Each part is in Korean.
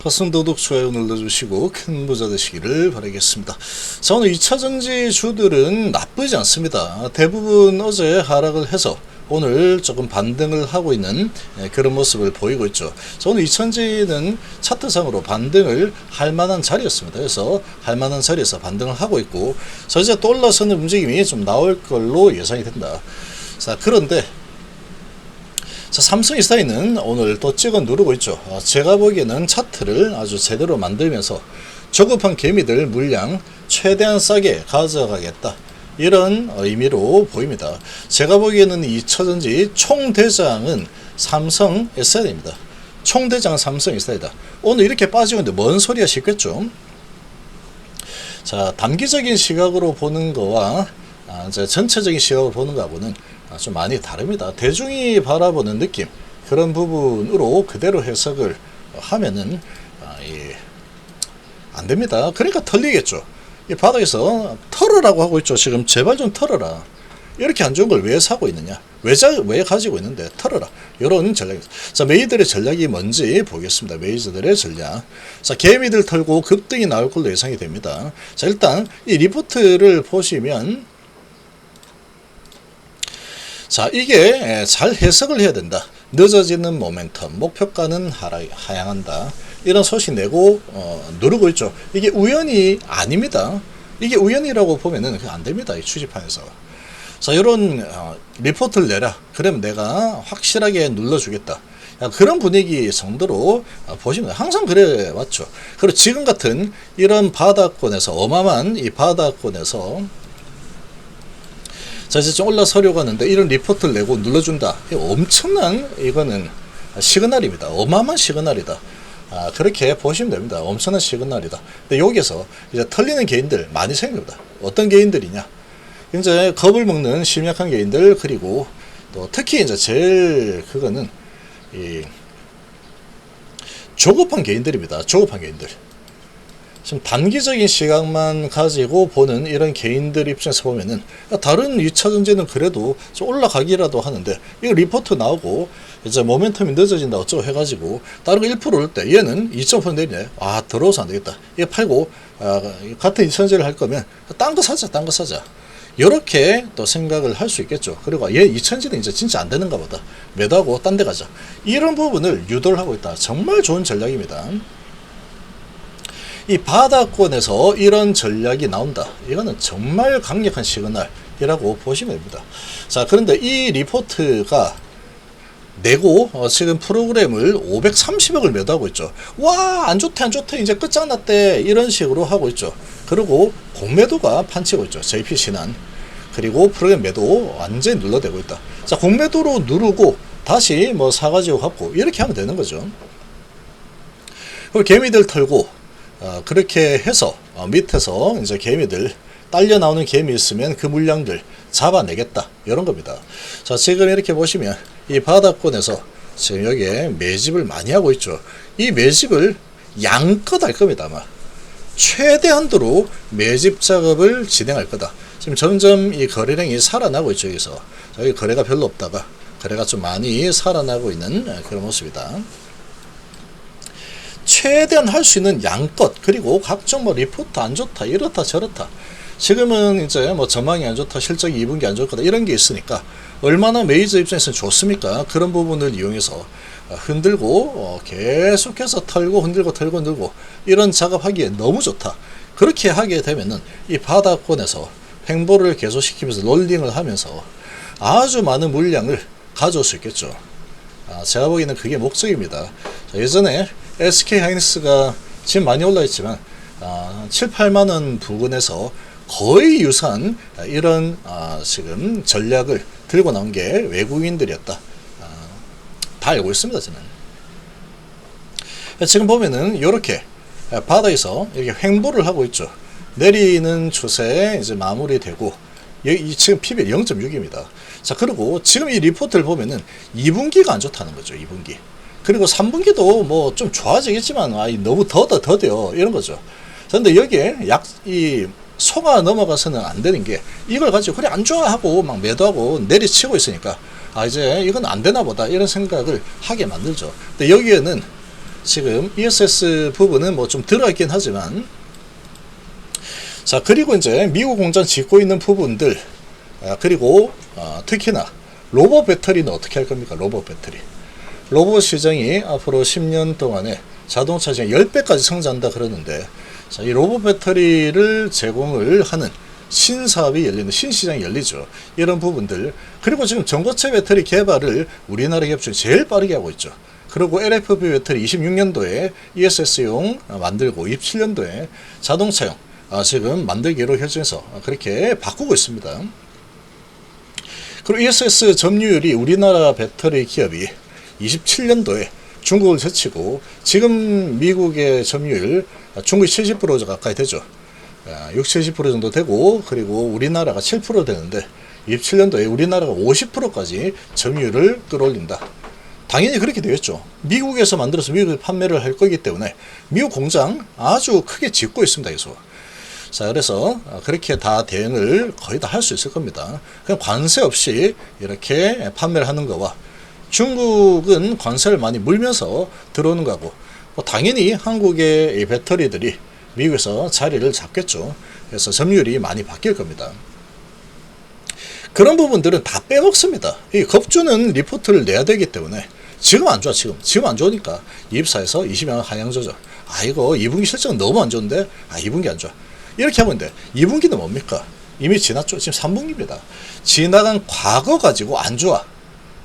가슴 도둑 좋아요 눌러주시고 큰 부자 되시기를 바라겠습니다. 자, 오늘 2차전지 주들은 나쁘지 않습니다. 대부분 어제 하락을 해서 오늘 조금 반등을 하고 있는 그런 모습을 보이고 있죠. 자, 오늘 2차전지는 차트상으로 반등을 할 만한 자리였습니다. 그래서 할 만한 자리에서 반등을 하고 있고, 자, 이제 또 올라서는 움직임이 좀 나올 걸로 예상이 된다. 자, 그런데 자, 삼성이사이는 오늘 또 찍어 누르고 있죠. 제가 보기에는 차트를 아주 제대로 만들면서 조급한 개미들 물량 최대한 싸게 가져가겠다, 이런 의미로 보입니다. 제가 보기에는 2차전지 총대장은 삼성 SI입니다. 총대장 삼성 SI다. 오늘 이렇게 빠지고 있는데 뭔 소리야 싶겠죠. 자, 단기적인 시각으로 보는 거와 이제 전체적인 시각으로 보는 거하고는 좀 많이 다릅니다. 대중이 바라보는 느낌, 그런 부분으로 그대로 해석을 하면은 안 됩니다. 그러니까 털리겠죠. 이 바닥에서 털으라고 하고 있죠. 지금 제발 좀 털어라. 이렇게 안 좋은 걸 왜 사고 있느냐, 왜 가지고 있는데 털어라, 이런 전략입니다. 자, 메이들의 전략이 뭔지 보겠습니다. 메이저들의 전략. 자, 개미들 털고 급등이 나올 걸로 예상이 됩니다. 자, 일단 이 리포트를 보시면, 자, 이게 잘 해석을 해야 된다. 늦어지는 모멘텀, 목표가는 하향한다, 이런 소식 내고 누르고 있죠. 이게 우연이 아닙니다. 이게 우연이라고 보면은 안 됩니다. 이 추지판에서. 자, 이런 리포트를 내라. 그러면 내가 확실하게 눌러주겠다. 그런 분위기 정도로 보시면 항상 그래 왔죠. 그리고 지금 같은 이런 바닥권에서, 어마어마한 이 바닥권에서, 자, 이제 좀 올라서려고 하는데 이런 리포트를 내고 눌러준다. 엄청난, 이거는 시그널입니다. 어마어마한 시그널이다. 그렇게 보시면 됩니다. 엄청난 시그널이다. 근데 여기서 이제 털리는 개인들 많이 생깁니다. 어떤 개인들이냐? 이제 겁을 먹는 심약한 개인들, 그리고 또 특히 이제 제일 그거는 이 조급한 개인들입니다. 조급한 개인들. 지금 단기적인 시각만 가지고 보는 이런 개인들 입장에서 보면은, 다른 2차전지는 그래도 좀 올라가기라도 하는데, 이거 리포트 나오고 이제 모멘텀이 늦어진다 어쩌고 해가지고 다른 거 1% 올 때 얘는 2.5% 내리네. 들어와서 안 되겠다. 이거 팔고 같은 2차전지를 할 거면 딴 거 사자, 딴 거 사자. 이렇게 또 생각을 할 수 있겠죠. 그리고 얘 2차전지는 이제 진짜 안 되는가 보다, 매도하고 딴 데 가자. 이런 부분을 유도를 하고 있다. 정말 좋은 전략입니다. 이 바닥권에서 이런 전략이 나온다. 이거는 정말 강력한 시그널이라고 보시면 됩니다. 자, 그런데 이 리포트가 내고 지금 프로그램을 530억을 매도하고 있죠. 와, 안 좋대, 안 좋대, 이제 끝장났대, 이런 식으로 하고 있죠. 그리고 공매도가 판치고 있죠. JP 신한. 그리고 프로그램 매도 완전히 눌러대고 있다. 자, 공매도로 누르고 다시 뭐 사가지고 갖고 이렇게 하면 되는 거죠. 그리고 개미들 털고 그렇게 해서 밑에서 이제 개미들, 딸려 나오는 개미 있으면 그 물량들 잡아내겠다, 이런 겁니다. 자, 지금 이렇게 보시면 이 바닥권에서 지금 여기에 매집을 많이 하고 있죠. 이 매집을 양껏 할 겁니다. 아마 최대한도로 매집 작업을 진행할 거다. 지금 점점 이 거래량이 살아나고 있죠. 여기서 여기 거래가 별로 없다가 거래가 좀 많이 살아나고 있는 그런 모습이다. 최대한 할 수 있는 양껏, 그리고 각종 뭐 리포트 안 좋다, 이렇다 저렇다, 지금은 이제 뭐 전망이 안 좋다, 실적이 2분기 안 좋을 거다, 이런 게 있으니까 얼마나 메이저 입장에서는 좋습니까? 그런 부분을 이용해서 흔들고 계속해서 털고 흔들고 털고 흔들고 이런 작업하기에 너무 좋다. 그렇게 하게 되면은 이 바닥권에서 횡보를 계속시키면서 롤링을 하면서 아주 많은 물량을 가져올 수 있겠죠. 제가 보기에는 그게 목적입니다. 자, 예전에 SK하이닉스가 지금 많이 올라있지만 7, 8만원 부근에서 거의 유사한 이런 지금 전략을 들고 나온 게 외국인들이었다. 다 알고 있습니다. 저는 지금 보면은 이렇게 바닥에서 이렇게 횡보를 하고 있죠. 내리는 추세에 이제 마무리되고, 여기 지금 PBR 0.6입니다. 자, 그리고 지금 이 리포트를 보면은 2분기가 안 좋다는 거죠. 2분기. 그리고 3분기도 뭐 좀 좋아지겠지만 너무 더뎌, 이런 거죠. 그런데 여기에 이 속아 넘어가서는 안 되는 게, 이걸 가지고 그래 안 좋아하고 막 매도하고 내리치고 있으니까 이제 이건 안 되나 보다, 이런 생각을 하게 만들죠. 근데 여기에는 지금 ESS 부분은 뭐 좀 들어있긴 하지만, 자, 그리고 이제 미국 공장 짓고 있는 부분들, 그리고 특히나 로봇 배터리는 어떻게 할 겁니까? 로봇 배터리. 로봇 시장이 앞으로 10년 동안에 자동차 시장 10배까지 성장한다 그러는데, 자, 이 로봇 배터리를 제공을 하는 신사업이 열리는, 신시장이 열리죠. 이런 부분들. 그리고 지금 전고체 배터리 개발을 우리나라 기업 중에 제일 빠르게 하고 있죠. 그리고 LFP 배터리 26년도에 ESS용 만들고 27년도에 자동차용 지금 만들기로 결정해서 그렇게 바꾸고 있습니다. 그리고 ESS 점유율이 우리나라 배터리 기업이 27년도에 중국을 제치고, 지금 미국의 점유율 중국이 70% 가까이 되죠. 60, 70% 정도 되고, 그리고 우리나라가 7% 되는데 27년도에 우리나라가 50%까지 점유율을 끌어올린다. 당연히 그렇게 되겠죠. 미국에서 만들어서 미국에 판매를 할 거기 때문에 미국 공장 아주 크게 짓고 있습니다. 계속. 자, 그래서 그렇게 다 대응을 거의 다 할 수 있을 겁니다. 그냥 관세 없이 이렇게 판매를 하는 거와, 중국은 관세를 많이 물면서 들어오는 거고, 뭐 당연히 한국의 이 배터리들이 미국에서 자리를 잡겠죠. 그래서 점유율이 많이 바뀔 겁니다. 그런 부분들은 다 빼먹습니다. 이 겁주는 리포트를 내야 되기 때문에, 지금 안 좋아, 지금 안 좋으니까 이입사에서 20년 하향 조정. 이거 2분기 실적은 너무 안 좋은데, 2분기 안 좋아. 이렇게 하면 돼. 2분기는 뭡니까? 이미 지났죠. 지금 3분기입니다. 지나간 과거 가지고 안 좋아.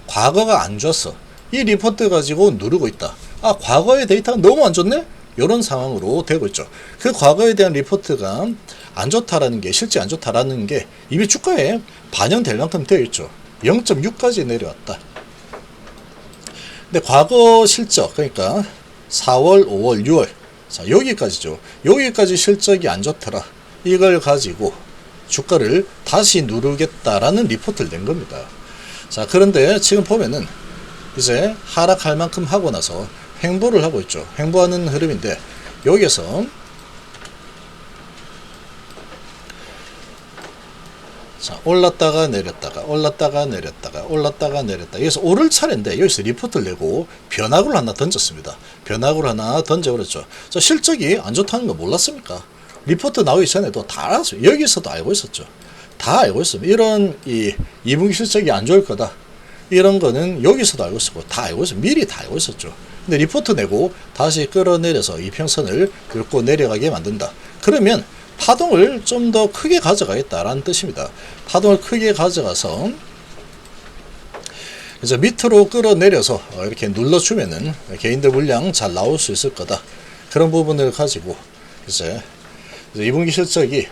과거가 안 좋았어. 이 리포트 가지고 누르고 있다. 과거의 데이터가 너무 안 좋네? 이런 상황으로 되고 있죠. 그 과거에 대한 리포트가 안 좋다라는 게, 실제 안 좋다라는 게 이미 주가에 반영될 만큼 되어 있죠. 0.6까지 내려왔다. 근데 과거 실적, 그러니까 4월, 5월, 6월, 자, 여기까지죠. 여기까지 실적이 안 좋더라. 이걸 가지고 주가를 다시 누르겠다라는 리포트를 낸 겁니다. 자, 그런데 지금 보면은 이제 하락할 만큼 하고 나서 횡보를 하고 있죠. 횡보하는 흐름인데, 여기에서 자, 올랐다가 내렸다가, 올랐다가 내렸다가, 올랐다가 내렸다. 여기서 오를 차례인데, 여기서 리포트를 내고 변화구를 하나 던졌습니다. 변화구를 하나 던져버렸죠. 자, 실적이 안 좋다는 거 몰랐습니까? 리포트 나오기 전에도 다 알았어요. 여기서도 알고 있었죠. 다 알고 있습니다. 이런 2분기 실적이 안 좋을 거다, 이런 거는 여기서도 알고 있었고, 다 알고 있어요. 미리 다 알고 있었죠. 근데 리포트 내고 다시 끌어내려서 이평선을 긁고 내려가게 만든다. 그러면 파동을 좀 더 크게 가져가겠다라는 뜻입니다. 파동을 크게 가져가서 이제 밑으로 끌어내려서 이렇게 눌러주면은 개인들 물량 잘 나올 수 있을 거다. 그런 부분을 가지고 이제 2분기 실적이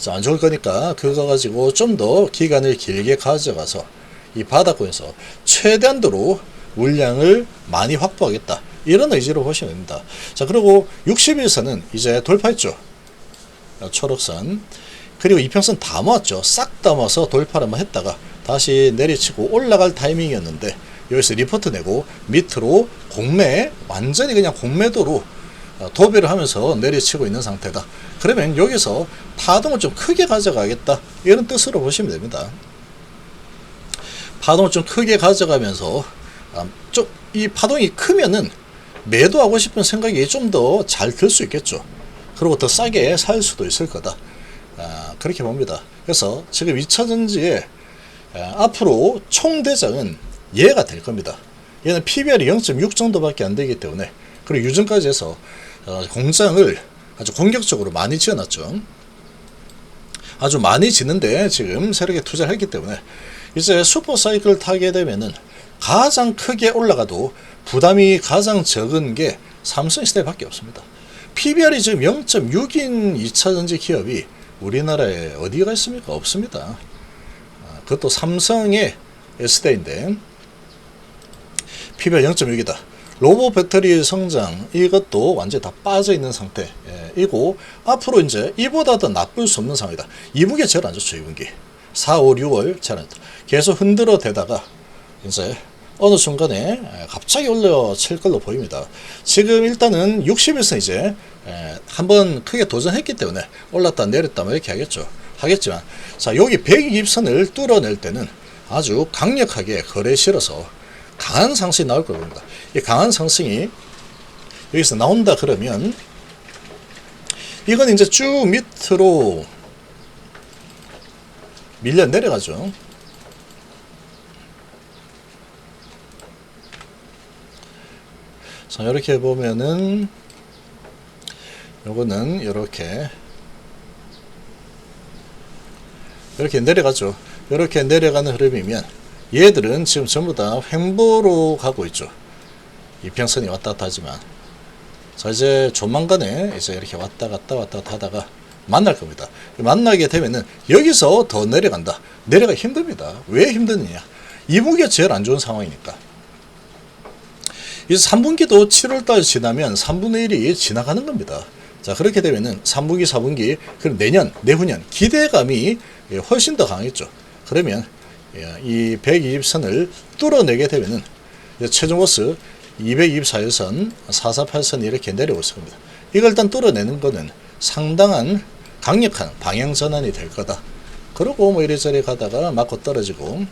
안 좋을 거니까 그거 가지고 좀 더 기간을 길게 가져가서 이 바닥권에서 최대한도로 물량을 많이 확보하겠다, 이런 의지로 보시면 됩니다. 자, 그리고 60일선은 이제 돌파했죠. 초록선. 그리고 이평선 다 모았죠. 싹 다 모아서 돌파를 한번 했다가 다시 내리치고 올라갈 타이밍이었는데, 여기서 리포트 내고 밑으로 공매, 완전히 그냥 공매도로 도배를 하면서 내리치고 있는 상태다. 그러면 여기서 파동을 좀 크게 가져가겠다, 이런 뜻으로 보시면 됩니다. 파동을 좀 크게 가져가면서 좀 이 파동이 크면은 매도하고 싶은 생각이 좀 더 잘 들 수 있겠죠. 그리고 더 싸게 살 수도 있을 거다. 그렇게 봅니다. 그래서 지금 2차전지의 앞으로 총 대장은 얘가 될 겁니다. 얘는 PBR이 0.6 정도밖에 안 되기 때문에, 그리고 유증까지 해서 공장을 아주 공격적으로 많이 지어놨죠. 아주 많이 짓는데 지금 세력에 투자를 했기 때문에, 이제 슈퍼사이클을 타게 되면은 가장 크게 올라가도 부담이 가장 적은 게 삼성시대밖에 없습니다. PBR이 지금 0.6인 2차전지 기업이 우리나라에 어디가 있습니까? 없습니다. 그것도 삼성의 S대인데 PBR 0.6이다. 로봇 배터리 성장, 이것도 완전히 다 빠져 있는 상태이고, 앞으로 이제 이보다 더 나쁠 수 없는 상황이다. 2분기가 제일 안 좋죠. 2분기 4, 5, 6월 제일 안 좋다. 계속 흔들어 대다가 이제 어느 순간에 갑자기 올려칠 걸로 보입니다. 지금 일단은 60일선 이제 한번 크게 도전했기 때문에 올랐다 내렸다 뭐 이렇게 하겠지만, 자, 여기 120선을 뚫어낼 때는 아주 강력하게 거래 실어서 강한 상승이 나올 겁니다. 이 강한 상승이 여기서 나온다 그러면 이건 이제 쭉 밑으로 밀려 내려가죠. 자, 이렇게 보면은 요거는 이렇게 내려가죠. 이렇게 내려가는 흐름이면 얘들은 지금 전부 다 횡보로 가고 있죠. 이평선이 왔다 갔다 하지만, 자, 이제 조만간에 이제 이렇게 왔다 갔다 하다가 만날 겁니다. 만나게 되면은 여기서 더 내려간다. 내려가 힘듭니다. 왜 힘드느냐? 2분기가 제일 안 좋은 상황이니까. 이제 3분기도 7월달 지나면 3분의 1이 지나가는 겁니다. 자, 그렇게 되면은 3분기, 4분기, 그럼 내년, 내후년 기대감이 훨씬 더 강했죠. 그러면 이 120선을 뚫어내게 되면은 최종 보스 224일선, 448선이 이렇게 내려올 겁니다. 이걸 일단 뚫어내는 거는 상당한 강력한 방향 전환이 될 거다. 그러고 뭐 이래저래 가다가 맞고 떨어지고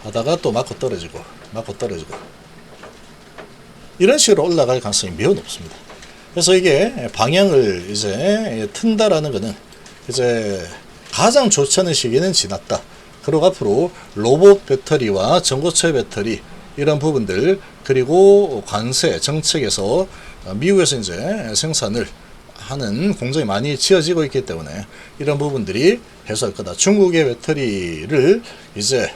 하다가 또 맞고 떨어지고 이런 식으로 올라갈 가능성이 매우 높습니다. 그래서 이게 방향을 이제 튼다라는 거는 이제 가장 좋지 않은 시기는 지났다. 그리고 앞으로 로봇 배터리와 전고체 배터리 이런 부분들, 그리고 관세 정책에서 미국에서 이제 생산을 하는 공장이 많이 지어지고 있기 때문에 이런 부분들이 해소할 거다. 중국의 배터리를 이제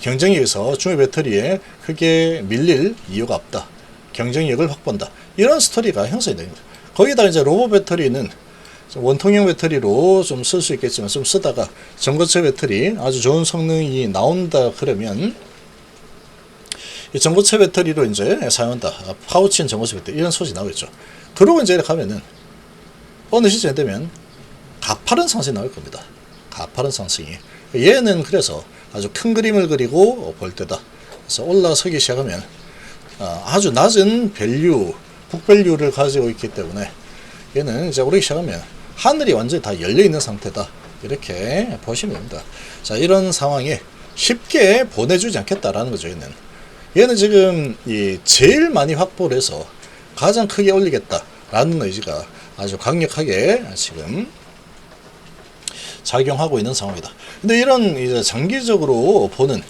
경쟁력에서 중국 배터리에 크게 밀릴 이유가 없다. 경쟁력을 확보한다. 이런 스토리가 형성이 됩니다. 거기다 이제 로봇 배터리는 원통형 배터리로 좀 쓸 수 있겠지만 좀 쓰다가 전고체 배터리 아주 좋은 성능이 나온다 그러면 이 전고체 배터리로 이제 사용한다. 파우치인 전고체 배터리 이런 소식이 나오겠죠. 그러고 이제 가면은 어느 시점에 되면 가파른 상승이 나올 겁니다. 가파른 상승이. 얘는 그래서 아주 큰 그림을 그리고 볼 때다. 그래서 올라서기 시작하면 아주 낮은 밸류, 북밸류를 가지고 있기 때문에 얘는 이제 오르기 시작하면 하늘이 완전히 다 열려있는 상태다. 이렇게 보시면 됩니다. 자, 이런 상황에 쉽게 보내주지 않겠다라는 거죠. 얘는 지금 제일 많이 확보를 해서 가장 크게 올리겠다라는 의지가 아주 강력하게 지금 작용하고 있는 상황이다. 근데 이런 이제 장기적으로 보는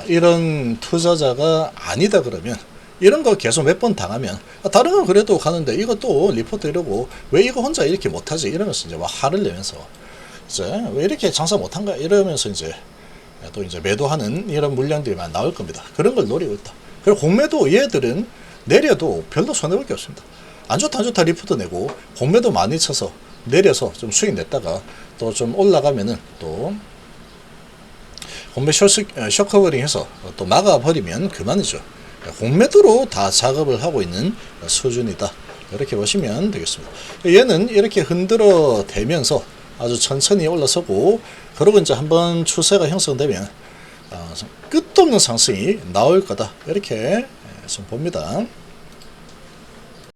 이런 투자자가 아니다 그러면 이런 거 계속 몇 번 당하면 다른 건 그래도 가는데 이것도 리포트 이러고 왜 이거 혼자 이렇게 못하지 이러면서 이제 막 화를 내면서 이제 왜 이렇게 장사 못한가 이러면서 이제 또 이제 매도하는 이런 물량들이 많이 나올 겁니다. 그런 걸 노리고 있다. 그리고 공매도 얘들은 내려도 별로 손해볼 게 없습니다. 안 좋다 리포트 내고 공매도 많이 쳐서 내려서 좀 수익 냈다가 또 좀 올라가면은 또 공매 숏커버링 해서 또 막아버리면 그만이죠. 공매도로 다 작업을 하고 있는 수준이다. 이렇게 보시면 되겠습니다. 얘는 이렇게 흔들어 대면서 아주 천천히 올라서고, 그러고 이제 한번 추세가 형성되면 끝도 없는 상승이 나올 거다. 이렇게 좀 봅니다.